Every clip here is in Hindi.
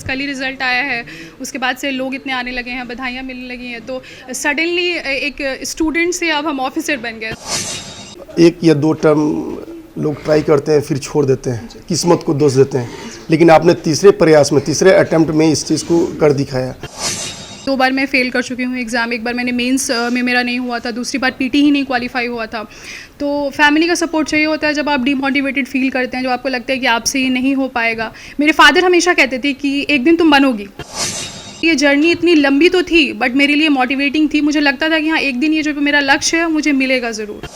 कल ही रिज़ल्ट आया है, उसके बाद से लोग इतने आने लगे हैं, बधाइयाँ मिलने लगी हैं, तो सडनली एक स्टूडेंट से अब हम ऑफिसर बन गए। 1 या 2 टर्म लोग ट्राई करते हैं फिर छोड़ देते हैं, किस्मत को दोष देते हैं, लेकिन आपने तीसरे प्रयास में, तीसरे अटेम्प्ट में इस चीज़ को कर दिखाया। 2 बार मैं फ़ेल कर चुकी हूँ एग्ज़ाम। एक बार मैंने मेंस में मेरा नहीं हुआ था, दूसरी बार पीटी ही नहीं क्वालिफाई हुआ था। तो फैमिली का सपोर्ट चाहिए होता है जब आप डीमोटिवेटेड फील करते हैं, जब आपको लगता है कि आपसे ये नहीं हो पाएगा। मेरे फादर हमेशा कहते थे कि एक दिन तुम बनोगी। ये जर्नी इतनी लंबी तो थी बट मेरे लिए मोटिवेटिंग थी। मुझे लगता था कि हाँ, एक दिन ये जो मेरा लक्ष्य है मुझे मिलेगा ज़रूर।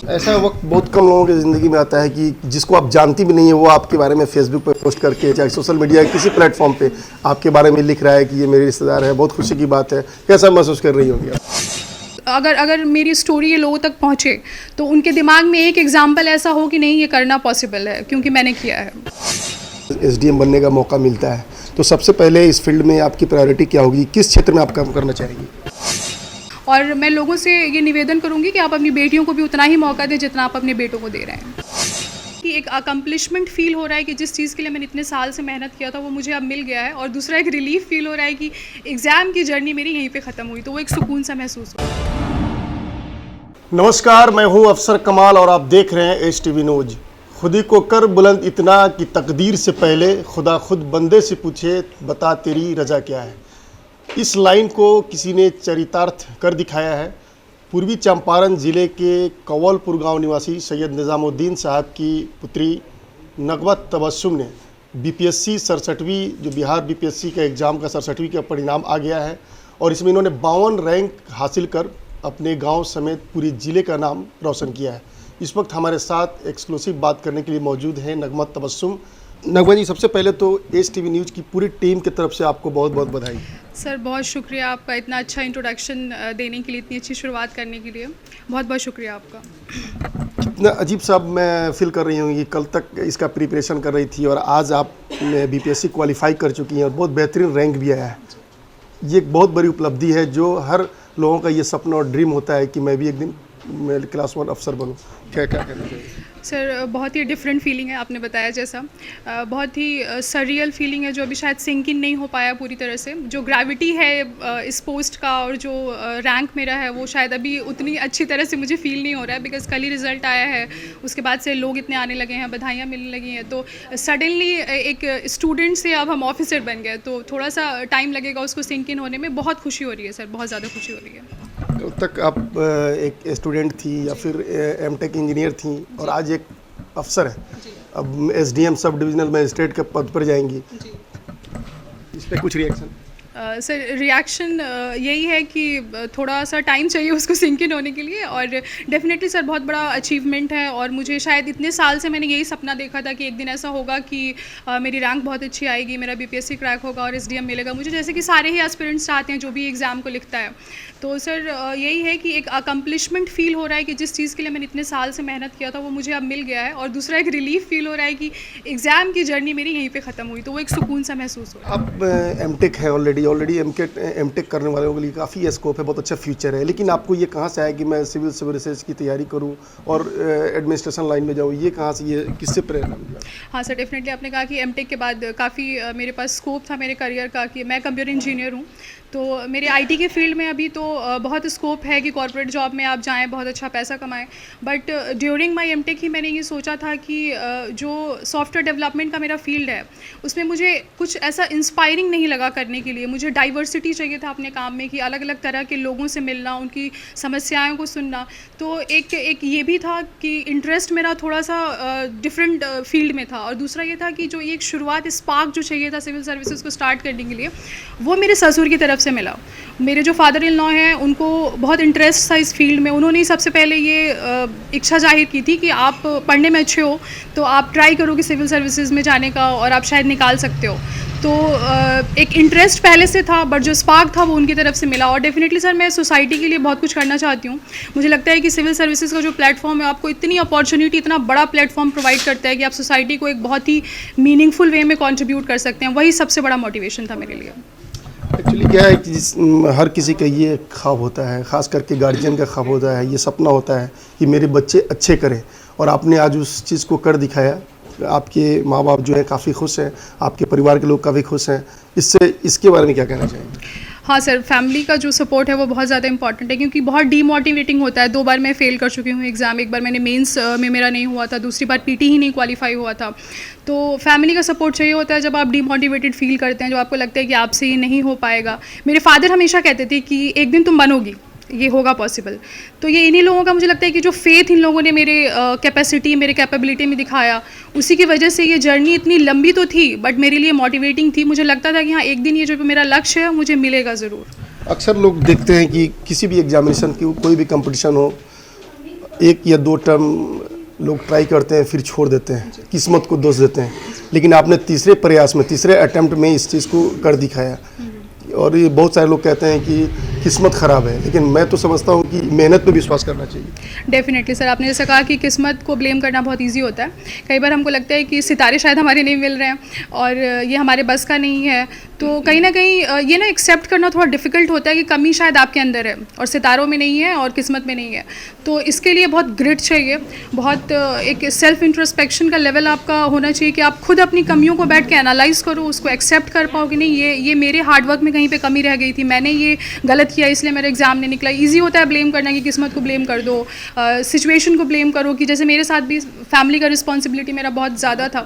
ऐसा वक्त बहुत कम लोगों की ज़िंदगी में आता है कि जिसको आप जानती भी नहीं है वो आपके बारे में फेसबुक पर पोस्ट करके, चाहे सोशल मीडिया किसी प्लेटफॉर्म पे आपके बारे में लिख रहा है कि ये मेरे रिश्तेदार है। बहुत खुशी की बात है। कैसा महसूस कर रही होंगी आप? अगर मेरी स्टोरी ये लोगों तक पहुँचे तो उनके दिमाग में एक एग्जाम्पल ऐसा हो कि नहीं, ये करना पॉसिबल है, क्योंकि मैंने किया है। SDM बनने का मौका मिलता है तो सबसे पहले इस फील्ड में आपकी प्रायोरिटी क्या होगी? किस क्षेत्र में आप काम करना चाहेंगी? और मैं लोगों से ये निवेदन करूंगी कि आप अपनी बेटियों को भी उतना ही मौका दें जितना आप अपने बेटों को दे रहे हैं। कि एक अकम्पलिशमेंट फील हो रहा है कि जिस चीज़ के लिए मैंने इतने साल से मेहनत किया था वो मुझे अब मिल गया है, और दूसरा एक रिलीफ फील हो रहा है कि एग्ज़ाम की जर्नी मेरी यहीं पे ख़त्म हुई, तो वो एक सुकून सा महसूस हो। नमस्कार, मैं हूं अफसर कमाल और आप देख रहे हैं HTV न्यूज़। खुदी को कर बुलंद इतना कि तकदीर से पहले खुदा खुद बंदे से पूछे, बता तेरी रजा क्या है। इस लाइन को किसी ने चरितार्थ कर दिखाया है। पूर्वी चंपारण ज़िले के कवलपुर गांव निवासी सैयद निज़ामुद्दीन साहब की पुत्री नगमत तबस्सुम ने BPSC 67वीं, जो बिहार BPSC का एग्ज़ाम का 67वीं का परिणाम आ गया है, और इसमें इन्होंने 52 रैंक हासिल कर अपने गांव समेत पूरे ज़िले का नाम रोशन किया है। इस वक्त हमारे साथ एक्सक्लूसिव बात करने के लिए मौजूद हैं नगमत तबस्सुम। नगमत जी, सबसे पहले तो HTV न्यूज़ की पूरी टीम की तरफ से आपको बहुत बहुत बधाई। सर, बहुत शुक्रिया आपका इतना अच्छा इंट्रोडक्शन देने के लिए, इतनी अच्छी शुरुआत करने के लिए। बहुत बहुत शुक्रिया आपका। कितना अजीब सा मैं फील कर रही हूँ कि कल तक इसका प्रिपरेशन कर रही थी और आज आप BPSC क्वालिफाई कर चुकी हैं और बहुत बेहतरीन रैंक भी आया है। ये एक बहुत बड़ी उपलब्धि है जो हर लोगों का ये सपना और ड्रीम होता है कि मैं भी एक दिन क्लास 1 अफसर बनूँ। क्या क्या कहना चाहिए? सर, बहुत ही डिफरेंट फीलिंग है, आपने बताया जैसा। बहुत ही सररियल फीलिंग है जो अभी शायद सिंक इन नहीं हो पाया पूरी तरह से। जो ग्रेविटी है इस पोस्ट का और जो रैंक मेरा है वो शायद अभी उतनी अच्छी तरह से मुझे फील नहीं हो रहा है, बिकॉज कल ही रिज़ल्ट आया है, उसके बाद से लोग इतने आने लगे हैं, बधाइयाँ मिलने लगी हैं, तो सडनली एक स्टूडेंट से अब हम ऑफिसर बन गए, तो थोड़ा सा टाइम लगेगा उसको सिंक इन होने में। बहुत खुशी हो रही है सर, बहुत ज़्यादा खुशी हो रही है। कल तक आप एक स्टूडेंट थी या फिर M.Tech इंजीनियर थी और आज एक अफसर है। अब SDM सब डिविजनल मजिस्ट्रेट के पद पर जाएंगी। इस पर कुछ रिएक्शन? सर, रिएक्शन यही है कि थोड़ा सा टाइम चाहिए उसको सिंक इन होने के लिए, और डेफिनेटली सर बहुत बड़ा अचीवमेंट है। और मुझे शायद इतने साल से मैंने यही सपना देखा था कि एक दिन ऐसा होगा कि मेरी रैंक बहुत अच्छी आएगी, मेरा BPSC क्रैक होगा और SDM मिलेगा मुझे, जैसे कि सारे ही एस्पिरेंट्स चाहते हैं जो भी एग्ज़ाम को लिखता है। तो सर यही है कि एक अकम्पलिशमेंट फील हो रहा है कि जिस चीज़ के लिए मैंने इतने साल से मेहनत किया था वो मुझे अब मिल गया है, और दूसरा एक रिलीफ फील हो रहा है कि एग्ज़ाम की जर्नी मेरी यहीं पे ख़त्म हुई, तो वो एक सुकून सा महसूस हो रहा है। अब M.Tech है ऑलरेडी M.Tech करने वालों के लिए काफ़ी स्कोप है, बहुत अच्छा फ्यूचर है, लेकिन आपको ये कहाँ से आया कि मैं सिविल सर्विसेज की तैयारी करूँ और एडमिनिस्ट्रेशन लाइन में जाऊँ? ये कहाँ से, ये किससे प्रेरणा मिला? हाँ सर, डेफिनेटली आपने कहा कि M.Tech के बाद काफ़ी मेरे पास स्कोप था मेरे करियर का, कि मैं कंप्यूटर इंजीनियर हूँ, तो मेरे IT के फील्ड में अभी तो बहुत स्कोप है कि कॉर्पोरेट जॉब में आप जाएं, बहुत अच्छा पैसा कमाएं। बट ड्यूरिंग माय M.Tech ही मैंने ये सोचा था कि जो सॉफ्टवेयर डेवलपमेंट का मेरा फील्ड है उसमें मुझे कुछ ऐसा इंस्पायरिंग नहीं लगा करने के लिए। मुझे डाइवर्सिटी चाहिए था अपने काम में, कि अलग अलग तरह के लोगों से मिलना, उनकी समस्याओं को सुनना। तो एक ये भी था कि इंटरेस्ट मेरा थोड़ा सा डिफरेंट फील्ड में था, और दूसरा ये था कि जो एक शुरुआत स्पार्क जो चाहिए था सिविल सर्विसेज को स्टार्ट करने के लिए, वो मेरे ससुर की तरफ से मिला। मेरे जो फादर इन लॉ हैं उनको बहुत इंटरेस्ट था इस फील्ड में। उन्होंने ही सबसे पहले ये इच्छा जाहिर की थी कि आप पढ़ने में अच्छे हो तो आप ट्राई करो कि सिविल सर्विसेज में जाने का, और आप शायद निकाल सकते हो। तो एक इंटरेस्ट पहले से था, बट जो स्पार्क था वो उनकी तरफ से मिला। और डेफिनेटली सर, मैं सोसाइटी के लिए बहुत कुछ करना चाहती हूँ। मुझे लगता है कि सिविल सर्विसेज का जो प्लेटफॉर्म है आपको इतनी अपॉर्चुनिटी, इतना बड़ा प्लेटफॉर्म प्रोवाइड करता है कि आप सोसाइटी को एक बहुत ही मीनिंगफुल वे में कंट्रीब्यूट कर सकते हैं। वही सबसे बड़ा मोटिवेशन था मेरे लिए। एक्चुअली क्या है कि हर किसी का ये ख्वाब होता है, ख़ास करके गार्जियन का ख्वाब होता है, ये सपना होता है कि मेरे बच्चे अच्छे करें, और आपने आज उस चीज़ को कर दिखाया। आपके माँ बाप जो है काफ़ी खुश हैं, आपके परिवार के लोग काफ़ी खुश हैं, इसके बारे में क्या कहना चाहेंगे? हाँ सर, फैमिली का जो सपोर्ट है वो बहुत ज़्यादा इंपॉर्टेंट है, क्योंकि बहुत डीमोटिवेटिंग होता है। 2 बार मैं फ़ेल कर चुकी हूँ एग्ज़ाम। एक बार मैंने मेंस में मेरा नहीं हुआ था, दूसरी बार पीटी ही नहीं क्वालिफाई हुआ था। तो फैमिली का सपोर्ट चाहिए होता है जब आप डीमोटिवेटेड फील करते हैं, जब आपको लगता है कि आपसे ये नहीं हो पाएगा। मेरे फादर हमेशा कहते थे कि एक दिन तुम बनोगी, ये होगा पॉसिबल। तो ये इन्हीं लोगों का मुझे लगता है कि जो फेथ इन लोगों ने मेरे कैपेसिटी, मेरे कैपेबिलिटी में दिखाया, उसी की वजह से ये जर्नी इतनी लंबी तो थी बट मेरे लिए मोटिवेटिंग थी। मुझे लगता था कि हाँ, एक दिन ये जो मेरा लक्ष्य है मुझे मिलेगा ज़रूर। अक्सर लोग देखते हैं कि किसी भी एग्जामिनेशन की कोई भी कंपटीशन हो, 1 या 2 टर्म लोग ट्राई करते हैं फिर छोड़ देते हैं, किस्मत को दोष देते हैं, लेकिन आपने तीसरे प्रयास में, तीसरे अटेम्प्ट में इस चीज़ को कर दिखाया। और ये बहुत सारे लोग कहते हैं कि किस्मत ख़राब है, लेकिन मैं तो समझता हूँ कि मेहनत पे विश्वास करना चाहिए। डेफिनेटली सर, आपने जैसा कहा कि किस्मत को ब्लेम करना बहुत इजी होता है। कई बार हमको लगता है कि सितारे शायद हमारे नहीं मिल रहे हैं और ये हमारे बस का नहीं है, तो कहीं ना कहीं ये ना एक्सेप्ट करना थोड़ा डिफ़िकल्ट होता है कि कमी शायद आपके अंदर है और सितारों में नहीं है और किस्मत में नहीं है। तो इसके लिए बहुत ग्रिट चाहिए, बहुत एक सेल्फ इंट्रोस्पेक्शन का लेवल आपका होना चाहिए कि आप खुद अपनी कमियों को बैठ के एनालाइज करो, उसको एक्सेप्ट कर पाओ कि नहीं, ये मेरे हार्डवर्क में कहीं पे कमी रह गई थी, मैंने ये गलत किया इसलिए मेरा एग्जाम नहीं निकला। ईजी होता है ब्लेम करना कि किस्मत को ब्लेम कर दो, सिचुएशन को ब्लेम करो, कि जैसे मेरे साथ भी फैमिली का रिस्पॉन्सिबिलिटी मेरा बहुत ज़्यादा था,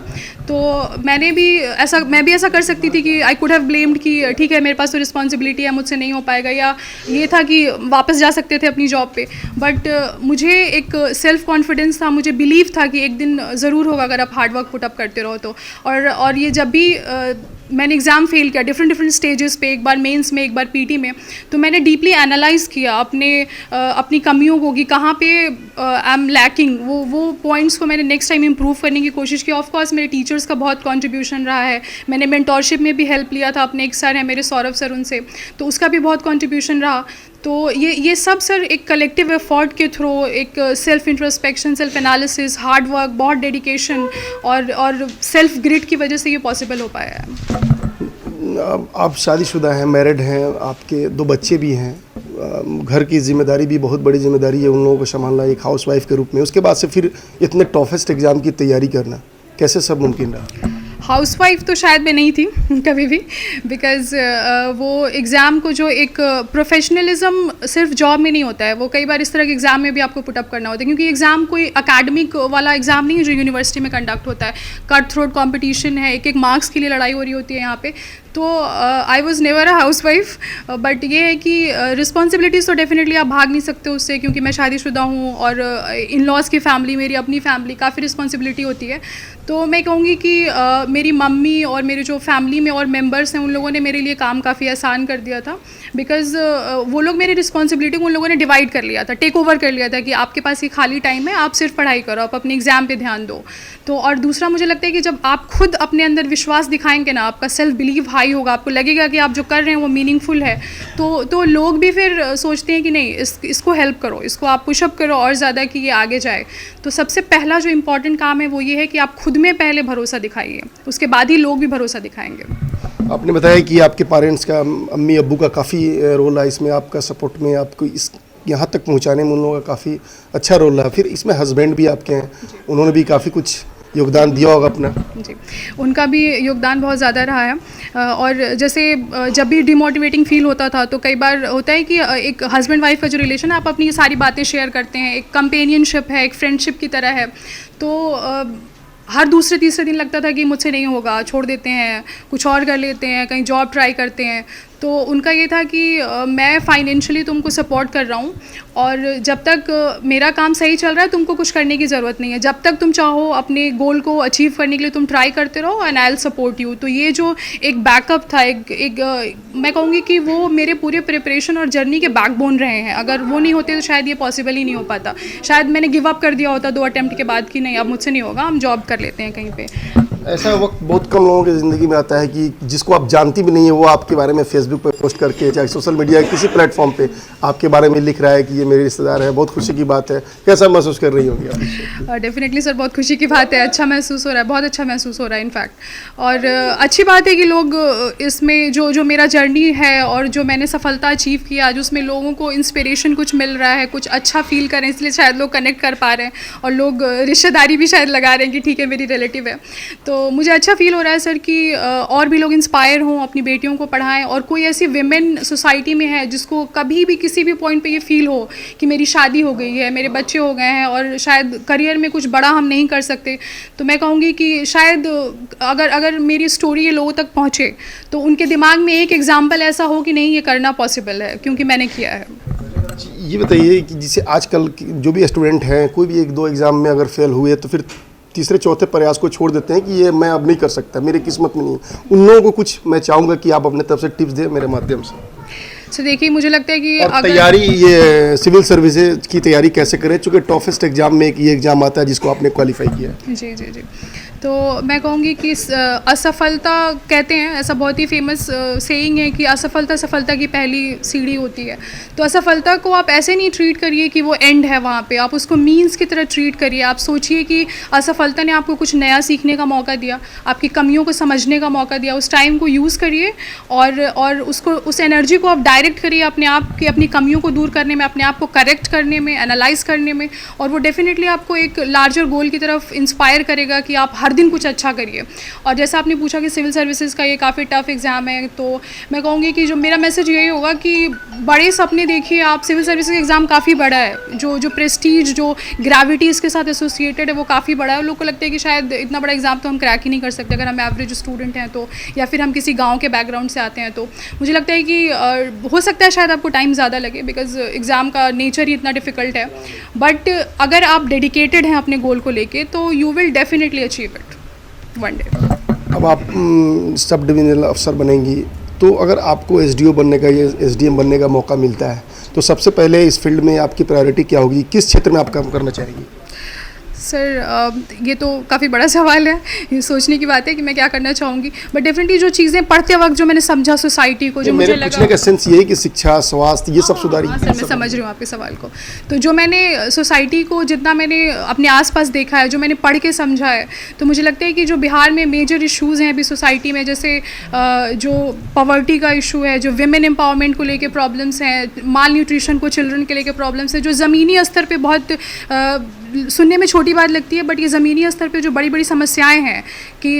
तो मैं भी ऐसा कर सकती थी कि आई कुड हैव ब्लेम्ड कि ठीक है मेरे पास तो रिस्पॉन्सिबिलिटी है, मुझसे नहीं हो पाएगा, या ये था कि वापस जा सकते थे अपनी जॉब पे। बट मुझे एक सेल्फ कॉन्फिडेंस था, मुझे बिलीव था कि एक दिन ज़रूर होगा अगर आप हार्डवर्क पुटअप करते रहो तो। और ये जब भी मैंने एग्ज़ाम फेल किया डिफरेंट स्टेजेस पे, एक बार मेंस में, एक बार पीटी में, तो मैंने डीपली एनालाइज़ किया अपनी कमियों को कि कहाँ पे आई एम लैकिंग, वो पॉइंट्स को मैंने नेक्स्ट टाइम इम्प्रूव करने की कोशिश की। ऑफ कोर्स मेरे टीचर्स का बहुत कंट्रीब्यूशन रहा है, मैंने मेंटोरशिप में भी हेल्प लिया था, अपने एक सर हैं मेरे सौरभ सर, उनसे, तो उसका भी बहुत कंट्रीब्यूशन रहा। तो ये सब सर एक कलेक्टिव एफर्ट के थ्रू, एक self introspection, self analysis, hard work, बहुत डेडिकेशन और सेल्फ ग्रिट की वजह से ये पॉसिबल हो पाया है। आप शादीशुदा हैं, मैरिड हैं, आपके 2 बच्चे भी हैं, घर की जिम्मेदारी भी बहुत बड़ी जिम्मेदारी है उन लोगों को संभालना एक हाउसवाइफ के रूप में, उसके बाद से फिर इतने टफेस्ट एग्ज़ाम की तैयारी करना कैसे सब मुमकिन रहा? हाउसवाइफ तो शायद मैं नहीं थी कभी भी, बिकॉज़ वो एग्ज़ाम को जो एक प्रोफेशनलिज्म सिर्फ जॉब में नहीं होता है, वो कई बार इस तरह के एग्ज़ाम में भी आपको पुटअप करना होता है, क्योंकि एग्ज़ाम कोई अकेडमिक वाला एग्ज़ाम नहीं है जो यूनिवर्सिटी में कंडक्ट होता है। कट थ्रोट कॉम्पिटिशन है, एक मार्क्स के लिए लड़ाई हो रही होती है यहाँ पे। तो I was never a housewife, but ये है कि रिस्पॉन्सिबिलिटीज़ तो डेफिनेटली आप भाग नहीं सकते उससे, क्योंकि मैं शादीशुदा हूँ और इन लॉज की फैमिली, मेरी अपनी फैमिली, काफ़ी रिस्पॉन्सिबिलिटी होती है। तो मैं कहूँगी कि मेरी मम्मी और मेरे जो फैमिली में और मेंबर्स हैं उन लोगों ने मेरे लिए काम काफ़ी आसान कर दिया था, बिकॉज़ वो लोग मेरी रिस्पॉन्सिबिलिटी को उन लोगों ने डिवाइड कर लिया था, टेक ओवर कर लिया था कि आपके पास ये खाली टाइम है, आप सिर्फ पढ़ाई करो, आप अपने एग्ज़ाम पे ध्यान दो। तो और दूसरा मुझे लगता है कि जब आप खुद अपने अंदर विश्वास दिखाएंगे ना, आपका सेल्फ बिलीव हाई होगा, आपको लगेगा कि आप जो कर रहे हैं वो मीनिंगफुल है, तो लोग भी फिर सोचते हैं कि नहीं, इसको हेल्प करो, इसको आप पुशअप करो और ज़्यादा कि ये आगे जाए। तो सबसे पहला जो इम्पॉर्टेंट काम है वो ये है कि आप खुद में पहले भरोसा दिखाइए, उसके बाद ही लोग भी भरोसा दिखाएंगे। आपने बताया कि आपके पेरेंट्स का, अम्मी अब्बू का काफ़ी रोल है इसमें, आपका सपोर्ट में, आपको इस यहाँ तक पहुँचाने में उन लोगों का काफ़ी अच्छा रोल रहा। फिर इसमें हस्बैंड भी आपके हैं, उन्होंने भी काफ़ी कुछ योगदान दिया होगा अपना। जी, उनका भी योगदान बहुत ज़्यादा रहा है। और जैसे जब भी डिमोटिवेटिंग फील होता था तो कई बार होता है कि एक हस्बैंड वाइफ का जो रिलेशन है, आप अपनी सारी बातें शेयर करते हैं, एक कंपेनियनशिप है, एक फ्रेंडशिप की तरह है। तो हर दूसरे तीसरे दिन लगता था कि मुझसे नहीं होगा, छोड़ देते हैं, कुछ और कर लेते हैं, कहीं जॉब ट्राई करते हैं। तो उनका ये था कि मैं फाइनेंशियली तुमको सपोर्ट कर रहा हूँ और जब तक मेरा काम सही चल रहा है तुमको कुछ करने की ज़रूरत नहीं है, जब तक तुम चाहो अपने गोल को अचीव करने के लिए तुम ट्राई करते रहो, and I will support you. तो ये जो एक बैकअप था, एक मैं कहूँगी कि वो मेरे पूरे प्रिपरेशन और जर्नी के बैकबोन रहे हैं। अगर वो नहीं होते तो शायद ये पॉसिबल ही नहीं हो पाता, शायद मैंने गिव अप कर दिया होता 2 अटेम्प्ट के बाद कि नहीं अब मुझसे नहीं होगा, हम जॉब कर लेते हैं कहीं पे। ऐसा वक्त बहुत कम लोगों की ज़िंदगी में आता है कि जिसको आप जानती भी नहीं है वो आपके बारे में फेसबुक पे पोस्ट करके चाहे सोशल मीडिया किसी प्लेटफॉर्म पे आपके बारे में लिख रहा है कि ये मेरे रिश्तेदार है। बहुत खुशी की बात है। कैसा महसूस कर रही होंगी आप? डेफिनेटली सर, बहुत खुशी की बात है। अच्छा महसूस हो रहा है, बहुत अच्छा महसूस हो रहा है इनफैक्ट। और अच्छी बात है कि लोग इसमें जो मेरा जर्नी है और जो मैंने सफलता अचीव किया आज, उसमें लोगों को इंस्पिरेशन कुछ मिल रहा है, कुछ अच्छा फील करें, इसलिए शायद लोग कनेक्ट कर पा रहे हैं और लोग रिश्तेदारी भी शायद लगा रहे हैं कि ठीक है मेरी रिलेटिव है। तो मुझे अच्छा फील हो रहा है सर कि और भी लोग इंस्पायर हों, अपनी बेटियों को पढ़ाएं। और कोई ऐसी विमेन सोसाइटी में है जिसको कभी भी किसी भी पॉइंट पे ये फील हो कि मेरी शादी हो गई है, मेरे बच्चे हो गए हैं और शायद करियर में कुछ बड़ा हम नहीं कर सकते, तो मैं कहूँगी कि शायद अगर मेरी स्टोरी ये लोगों तक पहुँचे तो उनके दिमाग में एक एग्जाम्पल ऐसा हो कि नहीं, ये करना पॉसिबल है क्योंकि मैंने किया है। ये बताइए कि जैसे आजकल जो भी स्टूडेंट हैं, कोई भी 1-2 एग्ज़ाम में अगर फेल हुए तो फिर तीसरे चौथे प्रयास को छोड़ देते हैं कि ये मैं अब नहीं कर सकता, मेरी किस्मत में नहीं। उन लोगों को कुछ मैं चाहूँगा कि आप अपने तरफ से टिप्स दें मेरे माध्यम से। सो देखिए, मुझे लगता है कि और तैयारी ये सिविल सर्विसेज की तैयारी कैसे करें, चूँकि टफेस्ट एग्जाम में एक ये एग्ज़ाम आता है जिसको आपने क्वालिफाई किया है। जी जी जी। तो मैं कहूँगी कि असफलता कहते हैं, ऐसा बहुत ही फेमस सेइंग है कि असफलता सफलता की पहली सीढ़ी होती है। तो असफलता को आप ऐसे नहीं ट्रीट करिए कि वो एंड है वहाँ पे, आप उसको मीन्स की तरह ट्रीट करिए। आप सोचिए कि असफलता ने आपको कुछ नया सीखने का मौका दिया, आपकी कमियों को समझने का मौका दिया। उस टाइम को यूज़ करिए और उसको, उस एनर्जी को आप डायरेक्ट करिए अपने आप की, अपनी कमियों को दूर करने में, अपने आप को करेक्ट करने में, एनालाइज करने में। और वो डेफिनेटली आपको एक लार्जर गोल की तरफ इंस्पायर करेगा कि आप हर दिन कुछ अच्छा करिए। और जैसा आपने पूछा कि सिविल सर्विसेज का ये काफ़ी टफ एग्ज़ाम है, तो मैं कहूँगी कि जो मेरा मैसेज यही होगा कि बड़े सपने देखिए आप। सिविल सर्विसेज एग्ज़ाम काफ़ी बड़ा है, जो प्रेस्टीज, जो ग्रेविटी इसके साथ एसोसिएटेड है वो काफ़ी बड़ा है। लोग को लगता है कि शायद इतना बड़ा एग्ज़ाम तो हम क्रैक ही नहीं कर सकते अगर हम एवरेज स्टूडेंट हैं तो, या फिर हम किसी गाँव के बैकग्राउंड से आते हैं तो। मुझे लगता है कि हो सकता है शायद आपको टाइम ज़्यादा लगे बिकॉज एग्ज़ाम का नेचर ही इतना डिफ़िकल्ट है, बट अगर आप डेडिकेटेड हैं अपने गोल को लेके तो you will definitely achieve it one day. अब आप सब डिविजनल अफसर बनेंगी, तो अगर आपको एसडीओ बनने का या एसडीएम बनने का मौका मिलता है तो सबसे पहले इस फील्ड में आपकी प्रायोरिटी क्या होगी? किस क्षेत्र में आप काम करना चाहेंगी? सर ये तो काफ़ी बड़ा सवाल है, ये सोचने की बात है कि मैं क्या करना चाहूँगी। बट डेफिनेटली जो चीज़ें पढ़ते वक्त जो मैंने समझा सोसाइटी को, जो मुझे लगा, पूछने का सेंस ये है कि शिक्षा, स्वास्थ्य, ये सब सुधारी। हाँ सर, मैं समझ रही हूँ आपके सवाल को। तो जो मैंने सोसाइटी को, जितना मैंने अपने आसपास देखा है, जो मैंने पढ़ के समझा है, तो मुझे लगता है कि जो बिहार में मेजर इश्यूज़ हैं अभी सोसाइटी में, जैसे जो पॉवर्टी का इशू है, जो विमेन एम्पावरमेंट को लेके प्रॉब्लम्स हैं, माल न्यूट्रिशन को चिल्ड्रन के लेके प्रॉब्लम्स है, जो ज़मीनी स्तर पे बहुत सुनने में छोटी बात लगती है बट ये ज़मीनी स्तर पे जो बड़ी बड़ी समस्याएं हैं कि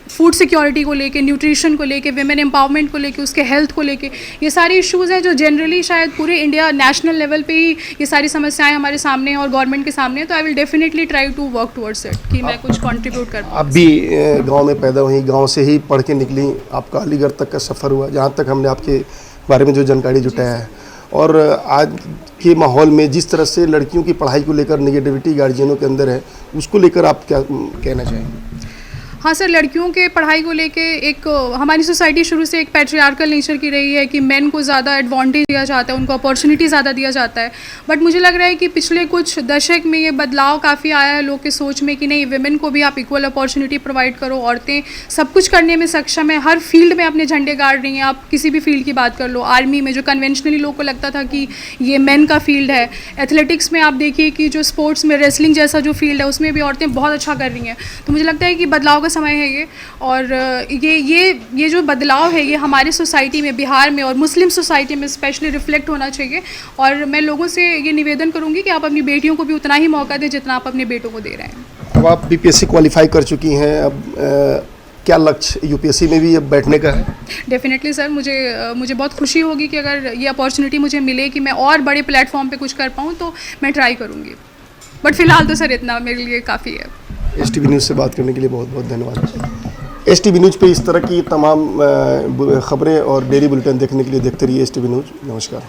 फूड सिक्योरिटी को लेके, न्यूट्रिशन को लेके, विमेन एम्पावरमेंट को लेके, उसके हेल्थ को लेके, ये सारे इश्यूज़ हैं जो जनरली शायद पूरे इंडिया नेशनल लेवल पे ही ये सारी समस्याएं हमारे सामने हैं और गवर्नमेंट के सामने है। तो I will definitely try to work towards it कि मैं कुछ कंट्रीब्यूट कर पाऊँ। आप भी गाँव में पैदा हुई, गाँव से ही पढ़ के निकली, आपका अलीगढ़ तक का सफ़र हुआ, जहाँ तक हमने आपके बारे में जो जानकारी जुटाया है। और आज के माहौल में जिस तरह से लड़कियों की पढ़ाई को लेकर नेगेटिविटी गार्जियनों के अंदर है, उसको लेकर आप क्या कहना चाहेंगे? हाँ सर, लड़कियों के पढ़ाई को लेके एक हमारी सोसाइटी शुरू से एक पैट्रियार्कल नेचर की रही है कि मेन को ज़्यादा एडवांटेज दिया जाता है, उनको अपॉर्चुनिटी ज़्यादा दिया जाता है। बट मुझे लग रहा है कि पिछले कुछ दशक में ये बदलाव काफ़ी आया है लोग के सोच में कि नहीं, विमेन को भी आप इक्वल अपॉर्चुनिटी प्रोवाइड करो। औरतें सब कुछ करने में सक्षम है, हर फील्ड में अपने झंडे गाड़ रही हैं। आप किसी भी फील्ड की बात कर लो, आर्मी में जो कन्वेंशनली लोग को लगता था कि ये मेन का फील्ड है, एथलेटिक्स में आप देखिए कि जो स्पोर्ट्स में रेसलिंग जैसा जो फील्ड है उसमें भी औरतें बहुत अच्छा कर रही हैं। तो मुझे लगता है कि बदलाव समय है ये, और ये जो बदलाव है ये हमारे सोसाइटी में, बिहार में और मुस्लिम सोसाइटी में स्पेशली रिफ्लेक्ट होना चाहिए। और मैं लोगों से ये निवेदन करूंगी कि आप अपनी बेटियों को भी उतना ही मौका दें जितना आप अपने बेटों को दे रहे हैं। अब आप बीपीएससी क्वालिफाई कर चुकी हैं, अब क्या लक्ष्य यूपीएससी में भी अब बैठने का है? डेफिनेटली सर, मुझे बहुत खुशी होगी कि अगर ये अपॉर्चुनिटी मुझे मिले कि मैं और बड़े प्लेटफॉर्म पे कुछ कर पाऊँ तो मैं ट्राई करूँगी। बट फिलहाल तो सर इतना मेरे लिए काफ़ी है। एसटीवी न्यूज़ से बात करने के लिए बहुत बहुत धन्यवाद। एसटीवी न्यूज़ पे इस तरह की तमाम खबरें और डेली बुलेटिन देखने के लिए देखते रहिए एसटीवी न्यूज़। नमस्कार।